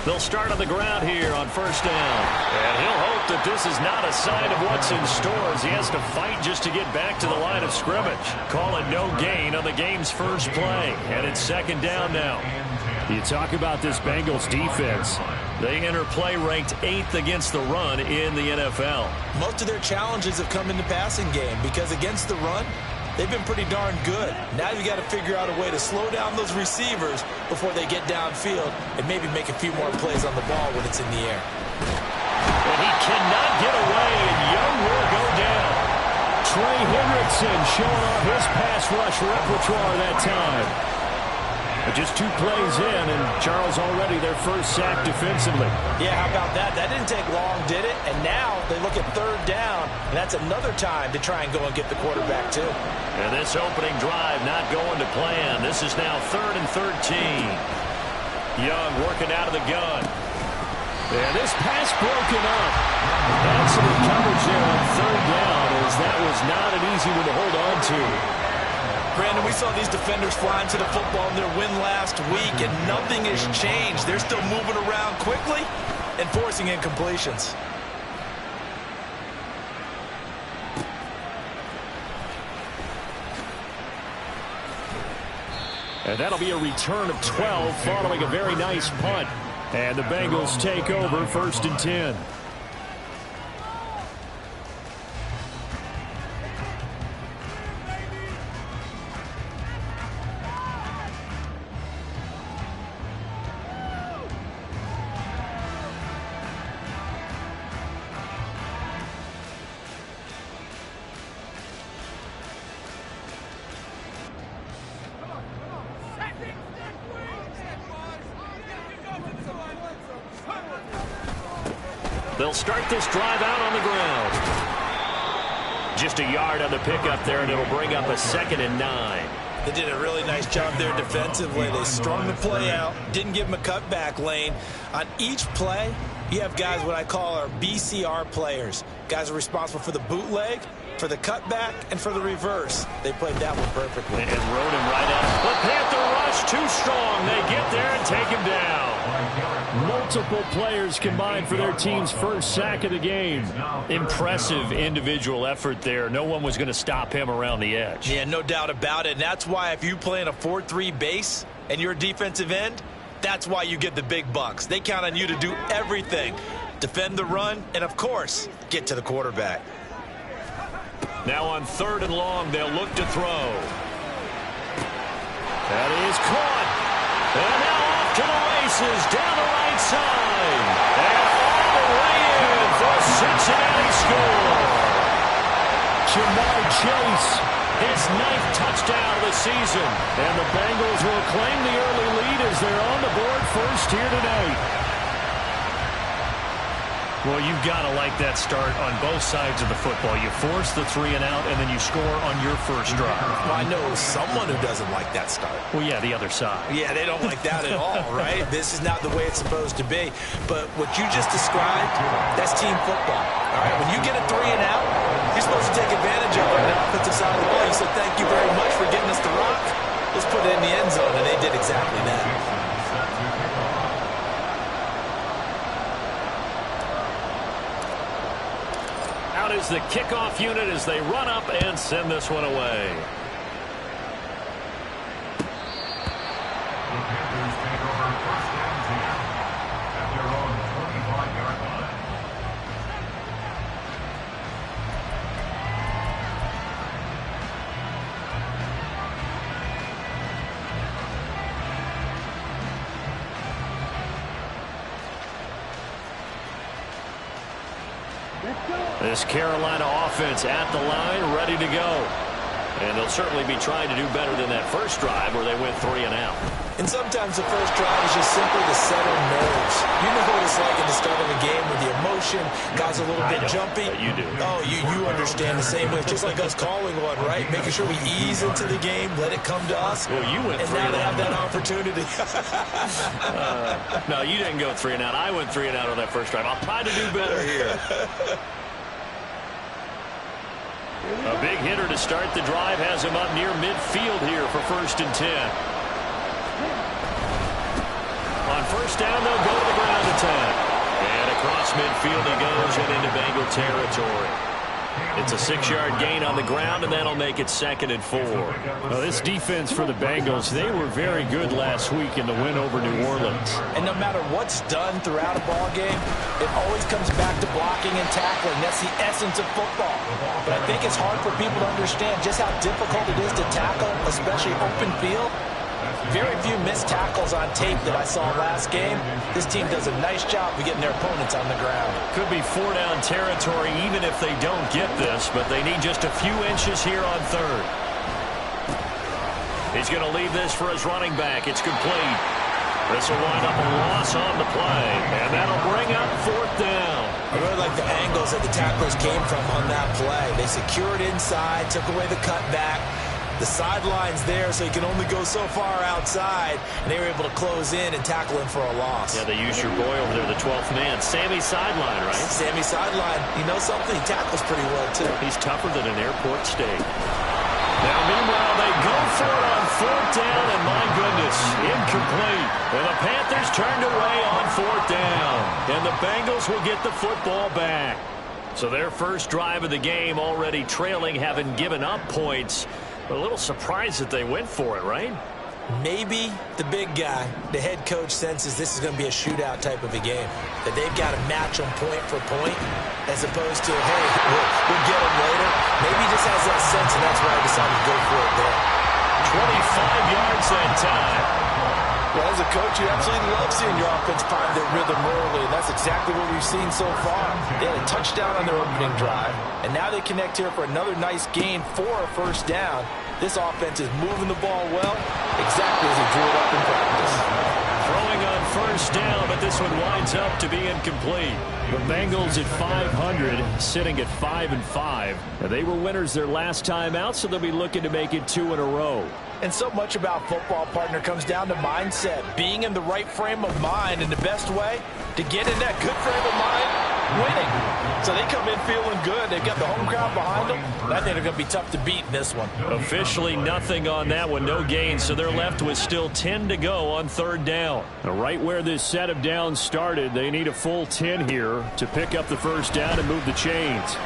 They'll start on the ground here on first down. And he'll hope that this is not a sign of what's in store as he has to fight just to get back to the line of scrimmage. Call it no gain on the game's first play. And it's second down now. You talk about this Bengals defense. They enter play ranked 8th against the run in the NFL. Most of their challenges have come in the passing game because against the run, they've been pretty darn good. Now you've got to figure out a way to slow down those receivers before they get downfield and maybe make a few more plays on the ball when it's in the air. And he cannot get away, and Young will go down. Trey Hendrickson showing off his pass rush repertoire that time. But just 2 plays in, and Charles already their first sack defensively. Yeah, how about that? That didn't take long, did it? And now they look at third down, and that's another time to try and go and get the quarterback, too. And this opening drive not going to plan. This is now 3rd and 13. Young working out of the gun. And this pass broken up. Excellent coverage there on third down, as that was not an easy one to hold on to. Brandon, we saw these defenders flying to the football in their win last week, and nothing has changed. They're still moving around quickly and forcing incompletions. And that'll be a return of 12 following a very nice punt. And the Bengals take over 1st and 10. They'll start this drive out on the ground. Just a yard on the pickup there, and it'll bring up a 2nd and 9. They did a really nice job there defensively. They strung the play out, didn't give them a cutback lane. On each play, you have guys what I call our BCR players. Guys are responsible for the bootleg, for the cutback, and for the reverse. They played that one perfectly. And rode him right out. The Panther rush too strong. They get there and take him down. Multiple players combined for their team's first sack of the game. Impressive individual effort there. No one was going to stop him around the edge. Yeah, no doubt about it. And that's why if you play in a 4-3 base and you're a defensive end, that's why you get the big bucks. They count on you to do everything. Defend the run and, of course, get to the quarterback. Now on 3rd and long, they'll look to throw. That is caught. And now off to the races down the right side. And all the way in for a Cincinnati score. Jamar Chase, his 9th touchdown of the season. And the Bengals will claim the early lead as they're on the board first here tonight. Well, you've got to like that start on both sides of the football. You force the 3 and out, and then you score on your first drive. Well, I know someone who doesn't like that start. Well, yeah, the other side. Yeah, they don't like that at all, right? This is not the way it's supposed to be. But what you just described, that's team football. All right, when you get a 3 and out, you're supposed to take advantage of it on the offensive side of the ball. You said, thank you very much for getting us the rock. Let's put it in the end zone, and they did exactly that. Out is the kickoff unit as they run up and send this one away. This Carolina offense at the line, ready to go. And they'll certainly be trying to do better than that first drive where they went 3 and out. And sometimes the first drive is just simply to settle nerves. You know what it's like at the start of a game with the emotion, guys a little bit jumpy. You do. Oh, you understand the same way. Just like us calling one, right? Making sure we ease into the game, let it come to us. Well, you went 3 and out. And now they have out. that opportunity. No, you didn't go 3 and out. I went 3 and out on that first drive. I'll try to do better here. A big hitter to start the drive has him up near midfield here for 1st and 10. On 1st down, they'll go to the ground attack. And across midfield he goes and into Bengal territory. It's a 6-yard gain on the ground, and that'll make it 2nd and 4. Well, this defense for the Bengals, they were very good last week in the win over New Orleans. And no matter what's done throughout a ball game, it always comes back to blocking and tackling. That's the essence of football. But I think it's hard for people to understand just how difficult it is to tackle, especially open field. Very few missed tackles on tape that I saw last game. This team does a nice job of getting their opponents on the ground. Could be 4-down territory even if they don't get this, but they need just a few inches here on 3rd. He's going to leave this for his running back. It's complete. This will wind up a loss on the play, and that'll bring up 4th down. I really like the angles that the tacklers came from on that play. They secured inside, took away the cutback. The sideline's there, so he can only go so far outside, and they were able to close in and tackle him for a loss. Yeah, they used your boy over there, the 12th man. Sammy Sideline, right? Sammy Sideline. You know something? He tackles pretty well, too. He's tougher than an airport steak. Now, meanwhile, they go for it on 4th down, and my goodness, incomplete. And the Panthers turned away on 4th down, and the Bengals will get the football back. So their first drive of the game already trailing, having given up points. But a little surprised that they went for it, right? Maybe the big guy, the head coach, senses this is going to be a shootout type of a game. That they've got to match them point for point as opposed to, hey, we'll get them later. Maybe he just has that sense, and that's why I decided to go for it there. 25 yards that time. Well, as a coach, you absolutely love seeing your offense find their rhythm early, and that's exactly what we've seen so far. They had a touchdown on their opening drive, and now they connect here for another nice gain for a 1st down. This offense is moving the ball well, exactly as they drew it up in practice. Throwing on 1st down, but this one winds up to be incomplete. The Bengals at 500, sitting at 5-5. They were winners their last time out, so they'll be looking to make it 2 in a row. And so much about football, partner, comes down to mindset. Being in the right frame of mind, and the best way to get in that good frame of mind, winning. So they come in feeling good. They've got the home crowd behind them. I think they're going to be tough to beat in this one. Officially nothing on that one, no gain, so they're left with still 10 to go on 3rd down. Right where this set of downs started, they need a full 10 here to pick up the 1st down and move the chains.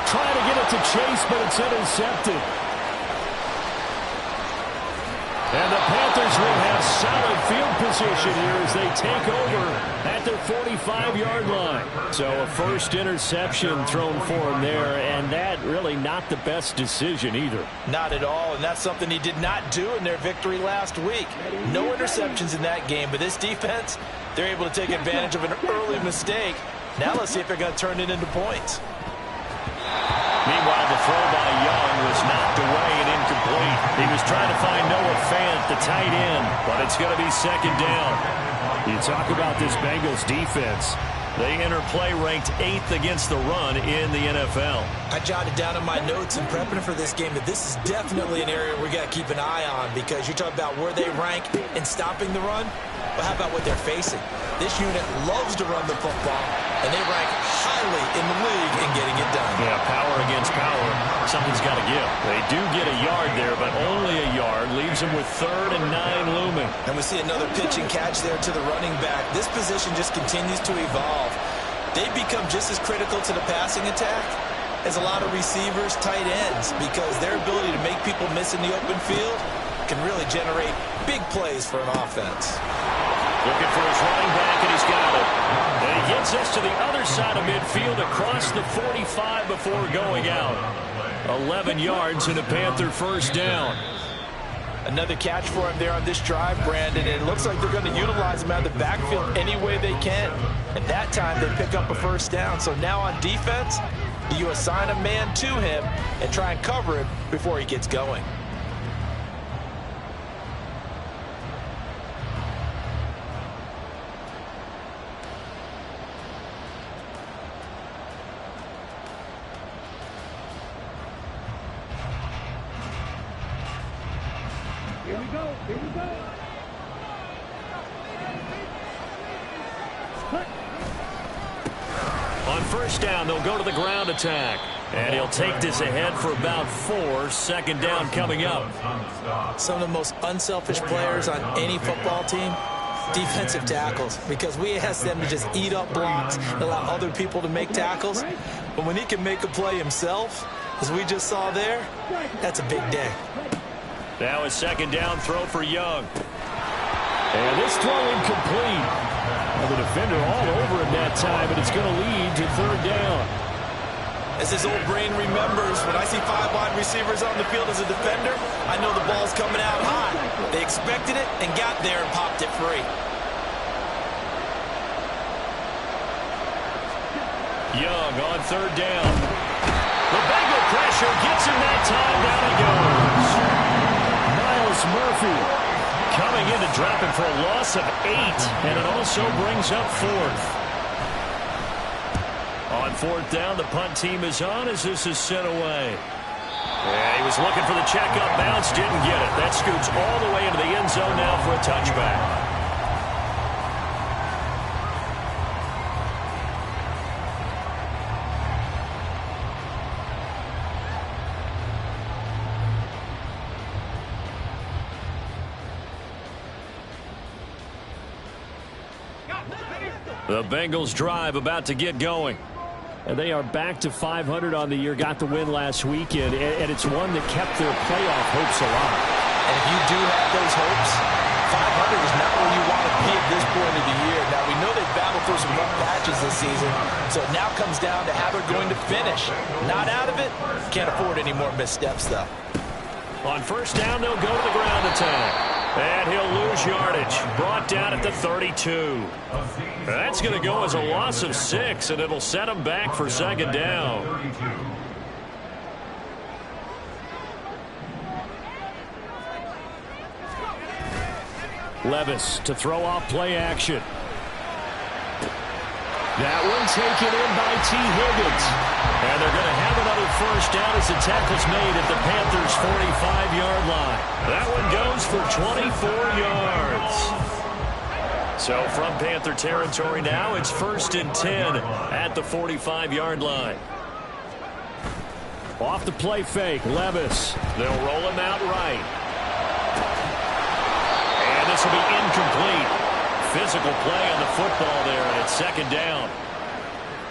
Trying to get it to Chase, but it's intercepted. And the Panthers will have solid field position here as they take over at their 45-yard line. So a first interception thrown for him there, and that really not the best decision either. Not at all, and that's something he did not do in their victory last week. No interceptions in that game, but this defense, they're able to take advantage of an early mistake. Now let's see if they're going to turn it into points. Meanwhile, the throw by Young was knocked away and incomplete. He was trying to find Noah Fant, the tight end, but it's going to be 2nd down. You talk about this Bengals defense. They enter play ranked 8th against the run in the NFL. I jotted down in my notes in prepping for this game that this is definitely an area we got to keep an eye on, because you're talking about where they rank in stopping the run. But how about what they're facing? This unit loves to run the football, and they rank highly in the league in getting it done. Yeah, power against power. Something's got to give. They do get a yard there, but only a yard. Leaves them with 3rd and 9 looming. And we see another pitch and catch there to the running back. This position just continues to evolve. They become just as critical to the passing attack as a lot of receivers, tight ends, because their ability to make people miss in the open field can really generate big plays for an offense. Looking for his running back, and he's got it. And he gets us to the other side of midfield across the 45 before going out. 11 yards and a Panther 1st down. Another catch for him there on this drive, Brandon. And it looks like they're going to utilize him out of the backfield any way they can. And that time they pick up a 1st down. So now on defense, you assign a man to him and try and cover him before he gets going. Here we go. Here we go. On 1st down, they'll go to the ground attack. And he'll take this ahead for about 4. Second down coming up. Some of the most unselfish players on any football team, defensive tackles, because we ask them to just eat up blocks and allow other people to make tackles. But when he can make a play himself, as we just saw there, that's a big day. Now a second down throw for Young. And this throw incomplete. Well, the defender all over him that time, and it's going to lead to third down. As his old brain remembers, when I see 5 wide receivers on the field as a defender, I know the ball's coming out high. They expected it and got there and popped it free. Young on third down. The Bengal pressure gets him that time. Down he goes. Miles Murphy coming in to drop him for a loss of 8. And it also brings up 4th. On fourth down, the punt team is on as this is sent away. Yeah, he was looking for the check-up bounce, didn't get it. That scoots all the way into the end zone now for a touchback. The Bengals drive about to get going. And they are back to 500 on the year, got the win last weekend, and it's one that kept their playoff hopes alive. And if you do have those hopes, 500 is not where you want to be at this point of the year. Now, we know they've battled through some rough patches this season, so it now comes down to how they're going to finish. Not out of it, can't afford any more missteps, though. On first down, they'll go to the ground attack. And he'll lose yardage. Brought down at the 32. That's going to go as a loss of 6, and it'll set him back for second down. Levis to throw off play action. That one taken in by T. Higgins. And they're going to have another first down as the tackle's made at the Panthers' 45-yard line. That one goes for 24 yards. So from Panther territory now, it's 1st and 10 at the 45-yard line. Off the play fake, Levis. They'll roll him out right. And this will be incomplete. Physical play on the football there, and it's second down.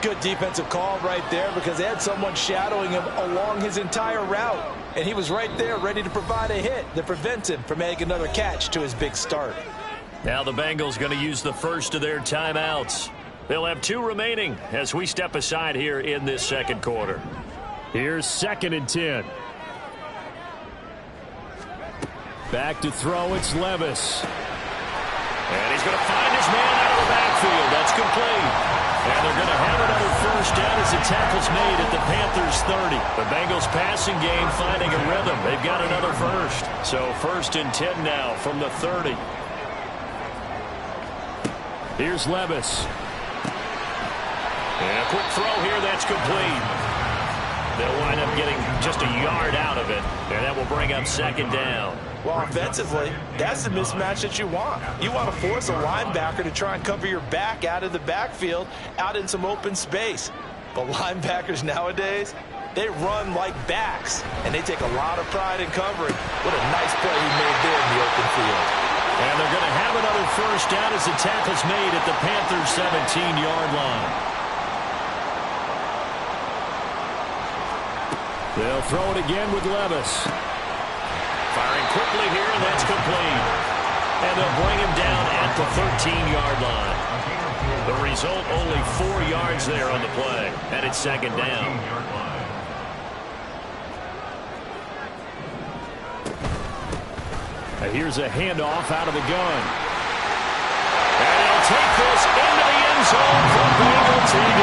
Good defensive call right there because they had someone shadowing him along his entire route. And he was right there ready to provide a hit that prevents him from making another catch to his big start. Now the Bengals going to use the first of their timeouts. They'll have 2 remaining as we step aside here in this second quarter. Here's 2nd and 10. Back to throw, it's Levis. And he's going to find his man out of the backfield. That's complete. And they're going to have another first down as the tackle's made at the Panthers' 30. The Bengals passing game finding a rhythm. They've got another first. So 1st and 10 now from the 30. Here's Levis. And a quick throw here. That's complete. They'll wind up getting just a yard out of it. And that will bring up second down. Well, offensively, that's the mismatch that you want. You want to force a linebacker to try and cover your back out of the backfield, out in some open space. But linebackers nowadays, they run like backs, and they take a lot of pride in covering. What a nice play he made there in the open field. And they're going to have another first down as the tackle's made at the Panthers' 17-yard line. They'll throw it again with Levis. Firing quickly here, and that's complete. And they'll bring him down at the 13-yard line. The result, only 4 yards there on the play. And it's second down. Here's a handoff out of the gun. And he'll take this into the end zone for Bengal TD.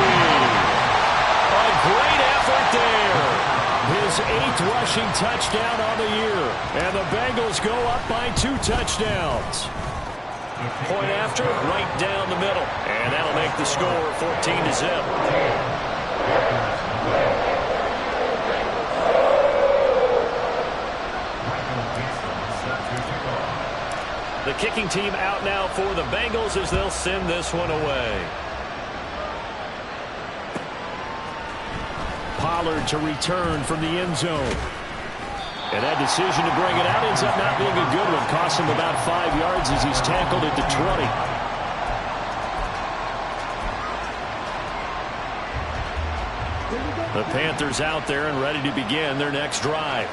A great effort there. His 8th rushing touchdown on the year. And the Bengals go up by 2 touchdowns. Point after, right down the middle. And that'll make the score 14-0. The kicking team out now for the Bengals as they'll send this one away. Pollard to return from the end zone. And that decision to bring it out ends up not being a good one. Costs him about 5 yards as he's tackled at the 20. The Panthers out there and ready to begin their next drive.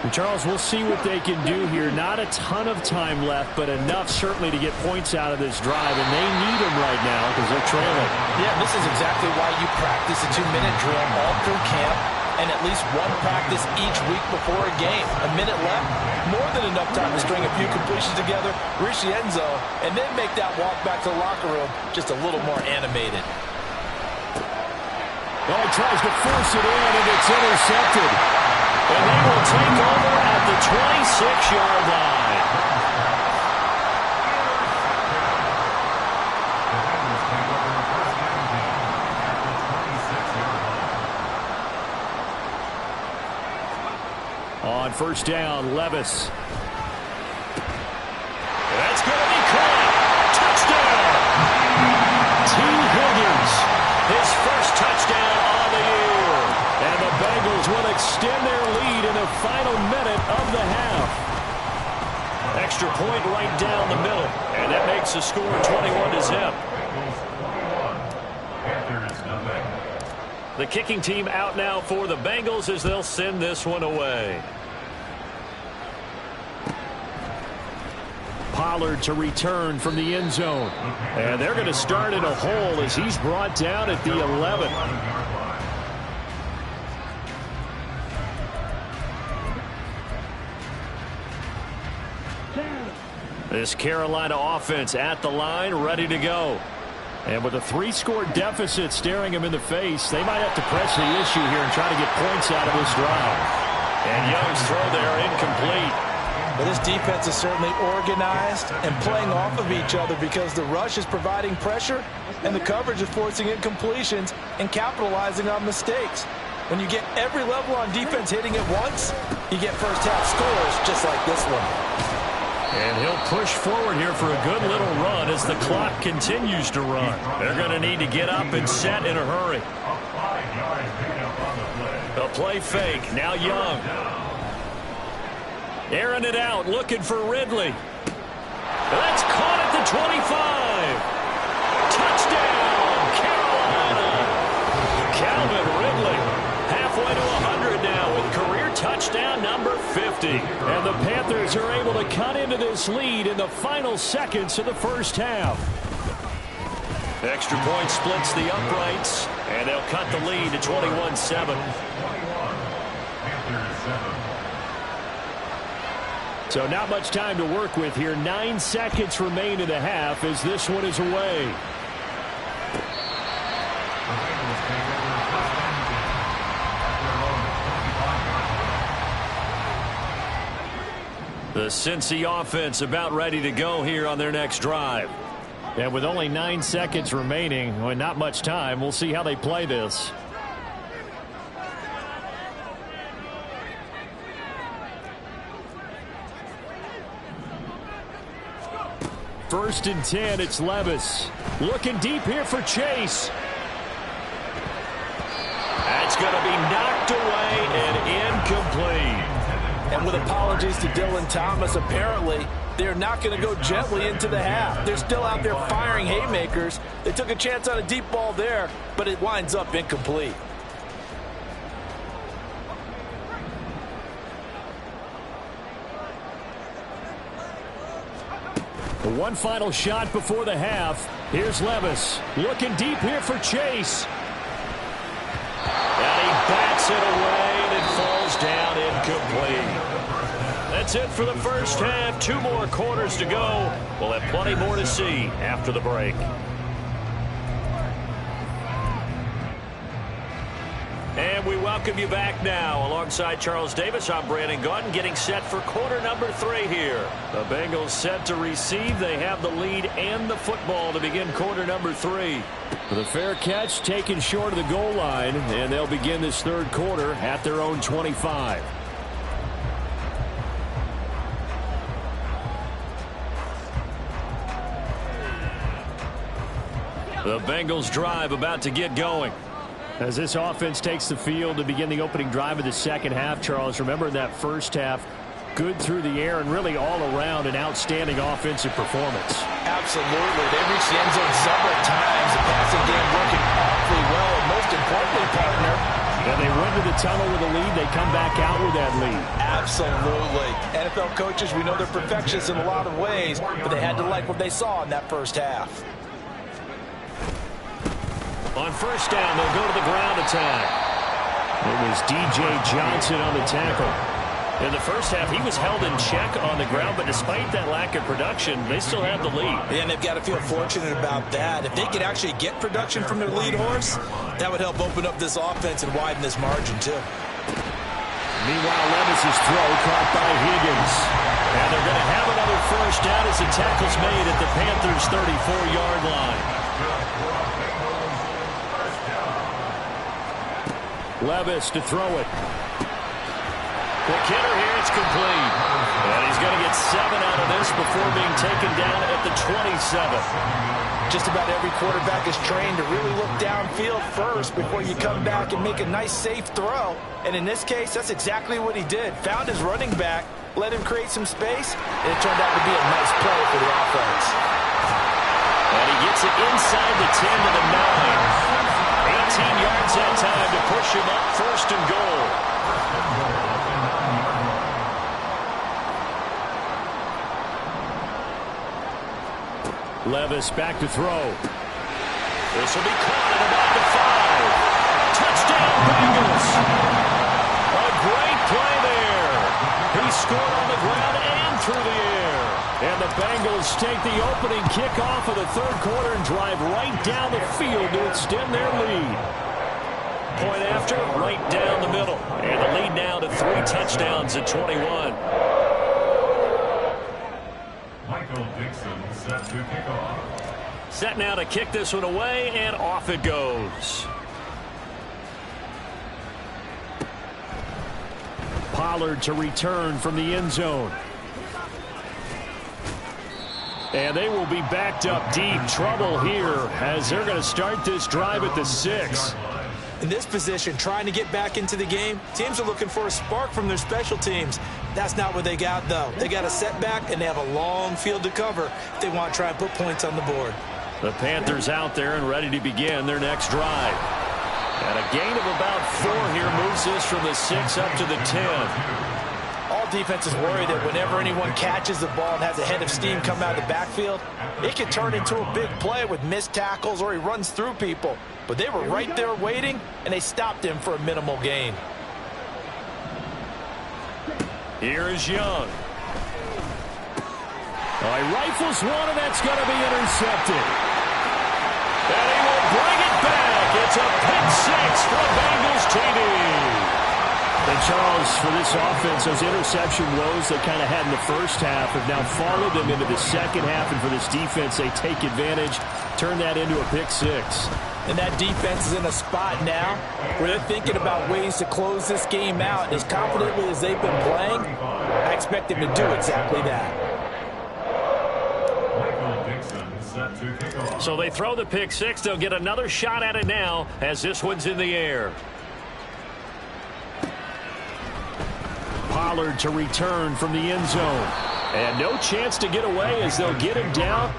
And Charles, we'll see what they can do here. Not a ton of time left, but enough certainly to get points out of this drive, and they need them right now because they're trailing. Yeah, this is exactly why you practice a 2-minute drill all through camp and at least one practice each week before a game. A minute left, more than enough time to string a few completions together, reach the end zone, and then make that walk back to the locker room just a little more animated. Oh, he tries to force it in, and it's intercepted. And they will take over at the 26-yard line. On first down, Levis. That's going to be caught. Touchdown. T. Higgins. His first touchdown on the year. And the Bengals will extend their lead in the final minute of the half. Extra point right down the middle. And that makes the score 21-0. The kicking team out now for the Bengals as they'll send this one away. Pollard to return from the end zone. And they're going to start in a hole as he's brought down at the 11. This Carolina offense at the line, ready to go. And with a 3-score deficit staring him in the face, they might have to press the issue here and try to get points out of this drive. And Young's throw there incomplete. But this defense is certainly organized and playing off of each other because the rush is providing pressure and the coverage is forcing incompletions and capitalizing on mistakes. When you get every level on defense hitting at once, you get first-half scores just like this one. And he'll push forward here for a good little run as the clock continues to run. They're going to need to get up and set in a hurry. A play fake. Now Young. Airing it out, looking for Ridley. That's caught at the 25. Touchdown, Carolina. Calvin Ridley halfway to 100 now with career touchdown number 50. And the Panthers are able to cut into this lead in the final seconds of the first half. Extra point splits the uprights, and they'll cut the lead to 21-7. So not much time to work with here. 9 seconds remain in the half as this one is away. The Cincy offense about ready to go here on their next drive. And with only 9 seconds remaining, well, not much time, we'll see how they play this. First and 10, it's Levis. Looking deep here for Chase. That's going to be knocked away and incomplete. And with apologies to Dylan Thomas, apparently they're not going to go gently into the half. They're still out there firing haymakers. They took a chance on a deep ball there, but it winds up incomplete. One final shot before the half. Here's Levis. Looking deep here for Chase. And he bats it away, and it falls down incomplete. That's it for the first half. 2 more quarters to go. We'll have plenty more to see after the break. And we welcome you back now. Alongside Charles Davis, I'm Brandon Gaudin, getting set for quarter number 3 here. The Bengals set to receive. They have the lead and the football to begin quarter number 3. With a fair catch taken short of the goal line, and they'll begin this third quarter at their own 25. The Bengals drive about to get going. As this offense takes the field to begin the opening drive of the second half, Charles, remember in that first half, good through the air and really all around an outstanding offensive performance. Absolutely. They reached the end zone several times. The passing game working awfully well, and most importantly, partner, and they went to the tunnel with a lead. They come back out with that lead. Absolutely. NFL coaches, we know they're perfectionists in a lot of ways, but they had to like what they saw in that first half. On first down, they'll go to the ground attack. It was D.J. Johnson on the tackle. In the first half, he was held in check on the ground, but despite that lack of production, they still have the lead. And they've got to feel fortunate about that. If they could actually get production from their lead horse, that would help open up this offense and widen this margin, too. Meanwhile, Levis's throw caught by Higgins. And they're going to have another first down as the tackle's made at the Panthers' 34-yard line. Levis to throw it. Quick hitter here, it's complete. And he's going to get 7 out of this before being taken down at the 27. Just about every quarterback is trained to really look downfield first before you come back and make a nice, safe throw. And in this case, that's exactly what he did. Found his running back, let him create some space, and it turned out to be a nice play for the offense. And he gets it inside the 10 to the 9. 18 yards that time to push him up first and goal. Levis back to throw. This will be caught at about the 5. Touchdown, Bengals. A great play there. He scored on the ground and through the air. And the Bengals take the opening kickoff of the third quarter and drive right down the field to extend their lead. Point after, right down the middle. And the lead now to 3 touchdowns at 21. Set to kick off. Set now to kick this one away, and off it goes. Pollard to return from the end zone. And they will be backed up deep. Trouble here as they're going to start this drive at the 6. In this position, trying to get back into the game, teams are looking for a spark from their special teams. That's not what they got, though. They got a setback, and they have a long field to cover if they want to try and put points on the board. The Panthers out there and ready to begin their next drive. And a gain of about 4 here moves this from the 6 up to the 10. All defenses worry that whenever anyone catches the ball and has a head of steam come out of the backfield, it can turn into a big play with missed tackles or he runs through people. But they were right there waiting, and they stopped him for a minimal gain. Here is Young. He rifles one, and that's going to be intercepted. And he will bring it back. It's a pick 6 for Bengals TD. And Charles, for this offense, those interception woes they kind of had in the first half have now followed them into the second half. And for this defense, they take advantage, turn that into a pick 6. And that defense is in a spot now where they're thinking about ways to close this game out. And as confidently as they've been playing, I expect them to do exactly that. So they throw the pick 6. They'll get another shot at it now as this one's in the air. Pollard to return from the end zone. And no chance to get away as they'll get him down.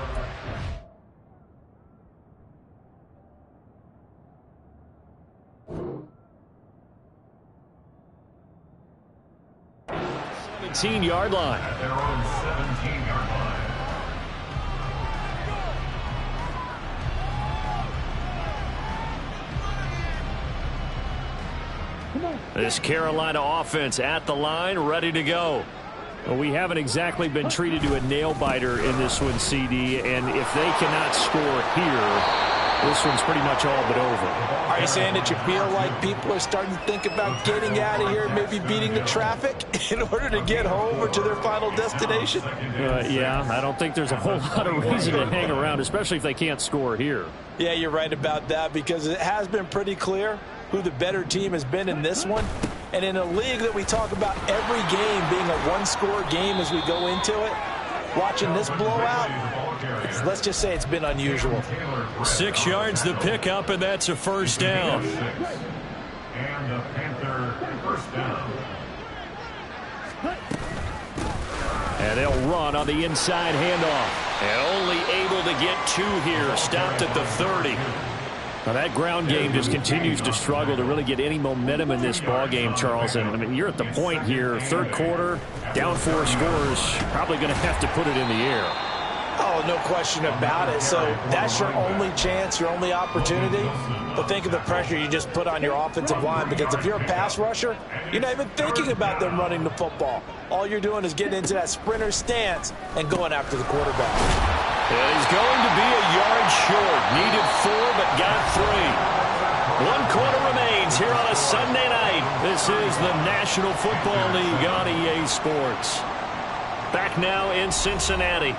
Yard line. At their own 17-yard line. This Carolina offense at the line, ready to go. Well, we haven't exactly been treated to a nail-biter in this one, CD, and if they cannot score here, this one's pretty much all but over. Are you saying that you feel like people are starting to think about getting out of here, maybe beating the traffic in order to get home or to their final destination? Yeah, I don't think there's a whole lot of reason to hang around, especially if they can't score here. Yeah, you're right about that because it has been pretty clear who the better team has been in this one. And in a league that we talk about every game being a one-score game as we go into it, watching this blowout, let's just say it's been unusual. 6 yards the pickup, and that's a first down. And the Panther first down. And they'll run on the inside handoff. And only able to get 2 here. Stopped at the 30. Now that ground game just continues to struggle to really get any momentum in this ball game, Charles. And I mean, you're at the point here, third quarter, down 4 scores, probably going to have to put it in the air. Oh, no question about it. So that's your only chance, your only opportunity. But think of the pressure you just put on your offensive line, because if you're a pass rusher, you're not even thinking about them running the football. All you're doing is getting into that sprinter stance and going after the quarterback. And he's going to be a yard short. Needed 4, but got 3. 1 quarter remains here on a Sunday night. This is the National Football League on EA Sports. Back now in Cincinnati.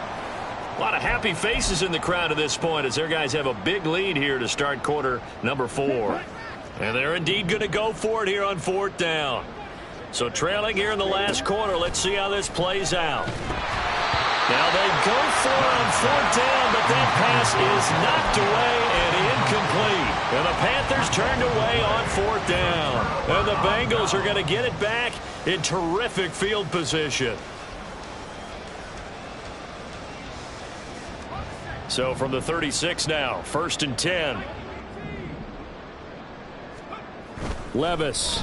A lot of happy faces in the crowd at this point as their guys have a big lead here to start quarter number 4. And they're indeed going to go for it here on 4th down. So trailing here in the last quarter. Let's see how this plays out. Now they go for it on 4th down, but that pass is knocked away and incomplete. And the Panthers turned away on 4th down. And the Bengals are going to get it back in terrific field position. So from the 36 now, 1st and 10. Levis.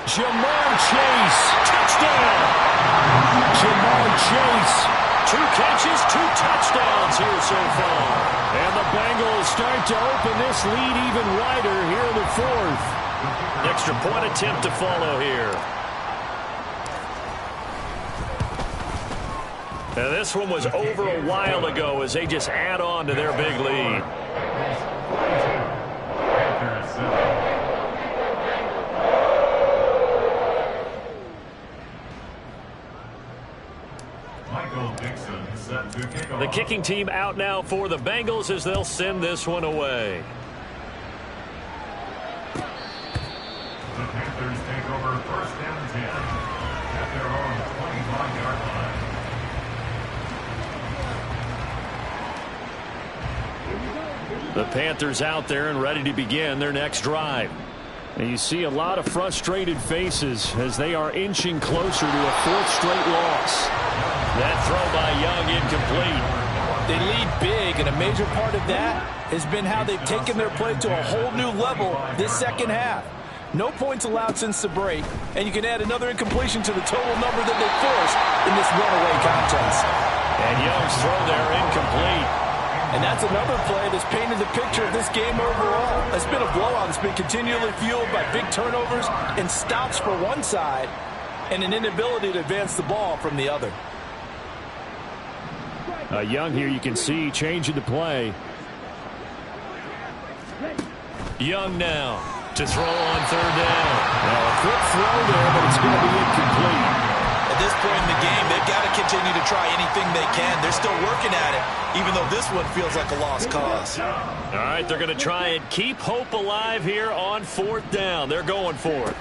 Jamar Chase. Touchdown. Jamar Chase. 2 catches, 2 touchdowns here so far. And the Bengals start to open this lead even wider here in the 4th. Extra point attempt to follow here. Now this one was over a while ago as they just add on to their big lead. The kicking team out now for the Bengals as they'll send this one away. The Panthers take over 1st and 10 at their own 25-yard line. The Panthers out there and ready to begin their next drive. And you see a lot of frustrated faces as they are inching closer to a 4th straight loss. That throw by Young incomplete. They lead big, and a major part of that has been how they've taken their play to a whole new level this second half. No points allowed since the break, and you can add another incompletion to the total number that they forced in this runaway contest. And Young's throw there incomplete. And that's another play that's painted the picture of this game overall. It's been a blowout that's been continually fueled by big turnovers and stops for one side and an inability to advance the ball from the other. Young here, you can see changing the play. Young now to throw on 3rd down. A quick throw there, but it's going to be incomplete. At this point in the game, they've got to continue to try anything they can. They're still working at it, even though this one feels like a lost cause. All right, they're going to try and keep hope alive here on 4th down. They're going for it.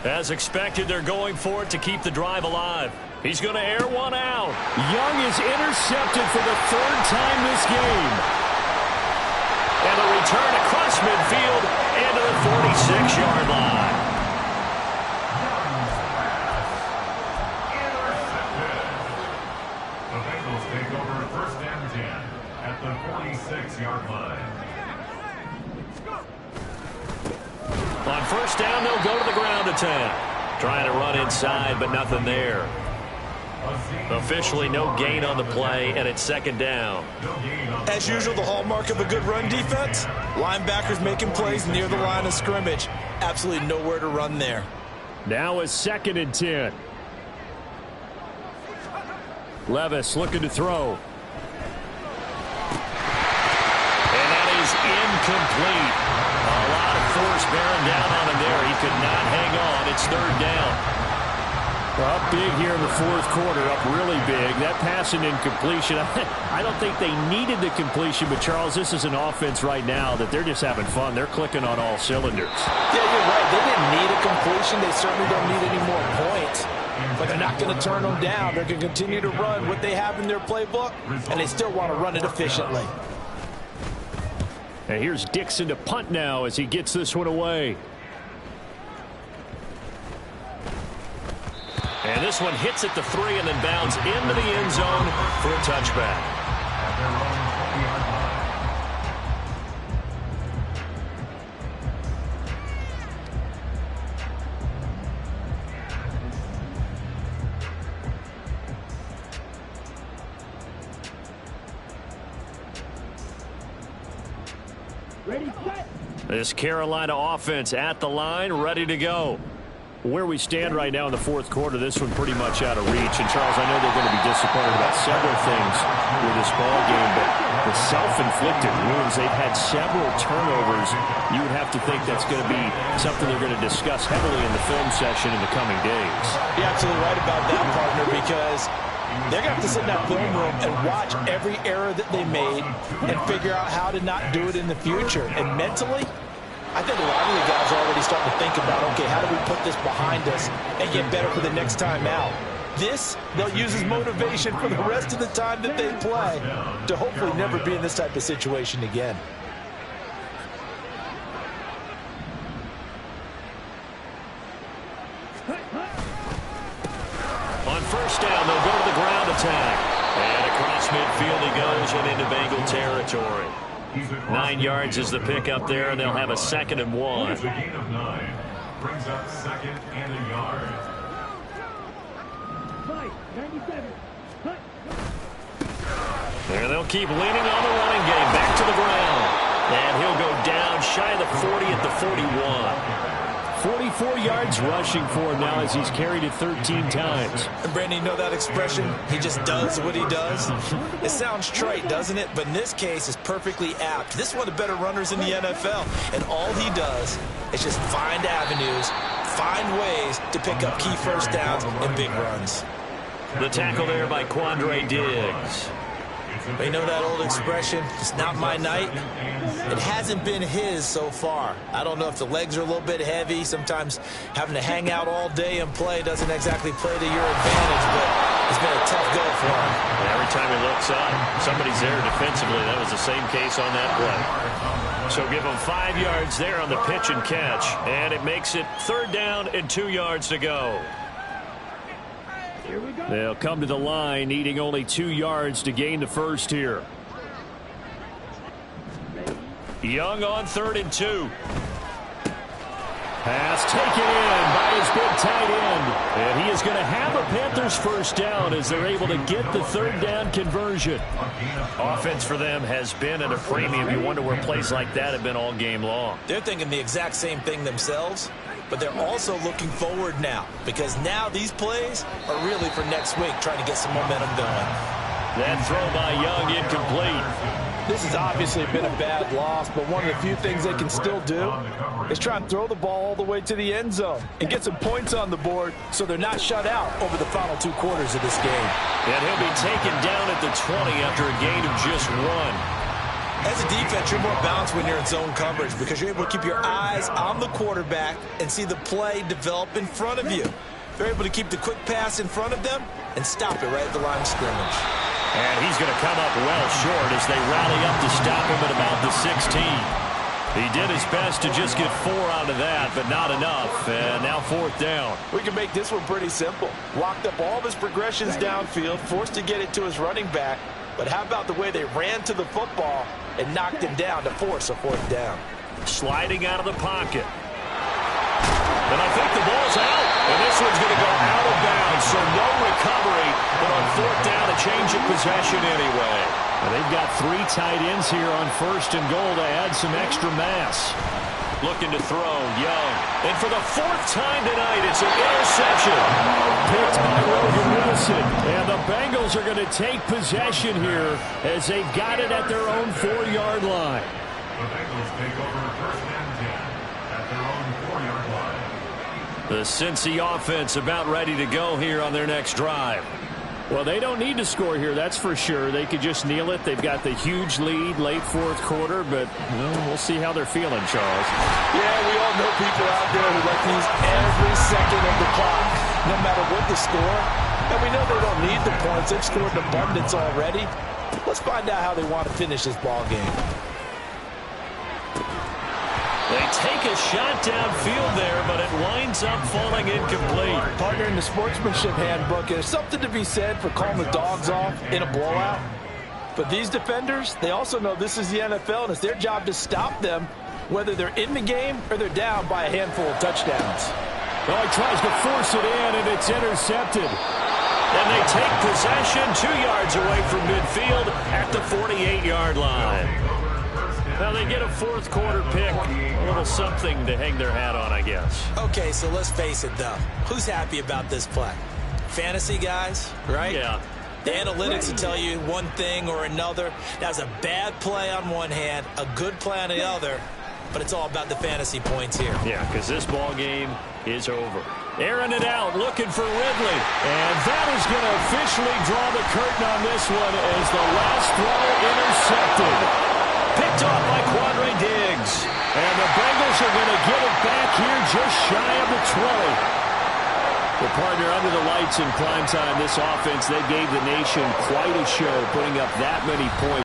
As expected, they're going for it to keep the drive alive. He's going to air one out. Young is intercepted for the 3rd time this game. And a return across midfield and to the 46-yard line. The Bengals take over 1st and 10 at the 46-yard line. On 1st down, they'll go to the ground attack. Trying to run inside, but nothing there. Officially no gain on the play, and it's 2nd down. As usual, the hallmark of a good run defense, linebackers making plays near the line of scrimmage. Absolutely nowhere to run there. Now is 2nd and 10. Levis looking to throw. And that is incomplete. A lot of force bearing down on him there. He could not hang on. It's 3rd down. Up big here in the 4th quarter, up really big. That pass and incompletion, I don't think they needed the completion, but Charles, this is an offense right now that they're just having fun. They're clicking on all cylinders. Yeah, you're right. They didn't need a completion. They certainly don't need any more points. but they're not going to turn them down. They're going to continue to run what they have in their playbook, and they still want to run it efficiently. And here's Dixon to punt now as he gets this one away. And this one hits at the 3 and then bounds into the end zone for a touchback. At their own 20-yard line. Ready, set. This Carolina offense at the line, ready to go. Where we stand right now in the fourth quarter, this one pretty much out of reach. And, Charles, I know they're going to be disappointed about several things with this ball game, but the self-inflicted wounds, they've had several turnovers. You would have to think that's going to be something they're going to discuss heavily in the film session in the coming days. You're absolutely right about that, partner, because they're going to have to sit in that film room and watch every error that they made and figure out how to not do it in the future. And mentally, I think a lot of the guys are already starting to think about, okay, how do we put this behind us and get better for the next time out? This, they'll use as motivation for the rest of the time that they play to hopefully never be in this type of situation again. On first down, they'll go to the ground attack. And across midfield he goes and into Bengal territory. 9 yards is the pickup there, and they'll have a 2nd and 1. It's a gain of 9. Brings up 2nd and a yard. 97. Cut. And they'll keep leaning on the running game. Back to the ground. And he'll go down shy of the 40 at the 41. 44 yards rushing for him now as he's carried it 13 times. And Brandon, you know that expression? He just does what he does. It sounds trite, doesn't it? But in this case, it's perfectly apt. This is one of the better runners in the NFL. And all he does is just find avenues, find ways to pick up key first downs and big runs. The tackle there by Quandre Diggs. But you know that old expression, it's not my night? It hasn't been his so far. I don't know if the legs are a little bit heavy. Sometimes having to hang out all day and play doesn't exactly play to your advantage, but it's been a tough go for him. And every time he looks up, somebody's there defensively. That was the same case on that play. So give him 5 yards there on the pitch and catch, and it makes it 3rd down and 2 yards to go. Here we go. They'll come to the line, needing only 2 yards to gain the first here. Young on 3rd and 2. Pass taken in by his big tight end. And he is going to have a Panthers first down as they're able to get the 3rd down conversion. Offense for them has been at a premium. You wonder where plays like that have been all game long. They're thinking the exact same thing themselves, but they're also looking forward now because now these plays are really for next week, trying to get some momentum going. That throw by Young incomplete. This has obviously been a bad loss, but one of the few things they can still do is try and throw the ball all the way to the end zone and get some points on the board so they're not shut out over the final 2 quarters of this game. And he'll be taken down at the 20 after a gain of just 1. As a defense, you're more balanced when you're in zone coverage because you're able to keep your eyes on the quarterback and see the play develop in front of you. They're able to keep the quick pass in front of them and stop it right at the line of scrimmage. And he's going to come up well short as they rally up to stop him at about the 16. He did his best to just get 4 out of that, but not enough. And now 4th down. We can make this one pretty simple. Locked up all of his progressions downfield, forced to get it to his running back. But how about the way they ran to the football and knocked him down to force a 4th down? Sliding out of the pocket. And I think the ball's out. And this one's going to go out of bounds, so no recovery. But on 4th down, a change of possession anyway. And they've got 3 tight ends here on 1st and goal to add some extra mass. Looking to throw, Young. And for the 4th time tonight, it's an interception. Picked by Logan Wilson. And the Bengals are going to take possession here as they've got it at their own 4-yard line. The Bengals take over 1st and 10 at their own 4-yard line. The Cincy offense about ready to go here on their next drive. Well, they don't need to score here, that's for sure. They could just kneel it. They've got the huge lead late 4th quarter, but we'll see how they're feeling, Charles. Yeah, we all know people out there who like to use every second of the clock. no matter what the score. And we know they don't need the points. They've scored in abundance already. Let's find out how they want to finish this ball game. They take a shot downfield there, but it winds up falling incomplete. Partner, in the sportsmanship handbook, there's something to be said for calling the dogs off in a blowout. But these defenders, they also know this is the NFL, and it's their job to stop them, whether they're in the game or they're down by a handful of touchdowns. Well, he tries to force it in, and it's intercepted. And they take possession 2 yards away from midfield at the 48-yard line. Now they get a fourth quarter pick. A little something to hang their hat on, I guess. Okay, so let's face it, though. Who's happy about this play? Fantasy guys, right? Yeah. The analytics will tell you one thing or another. That's a bad play on one hand, a good play on the other, but it's all about the fantasy points here. Yeah, because this ball game is over. Airing it out, looking for Ridley. And that is going to officially draw the curtain on this one as the last throw intercepted. Picked off by Quandre Diggs. And the Bengals are going to get it back here just shy of the 20. Well, partner, under the lights in primetime, this offense, they gave the nation quite a show, putting up that many points.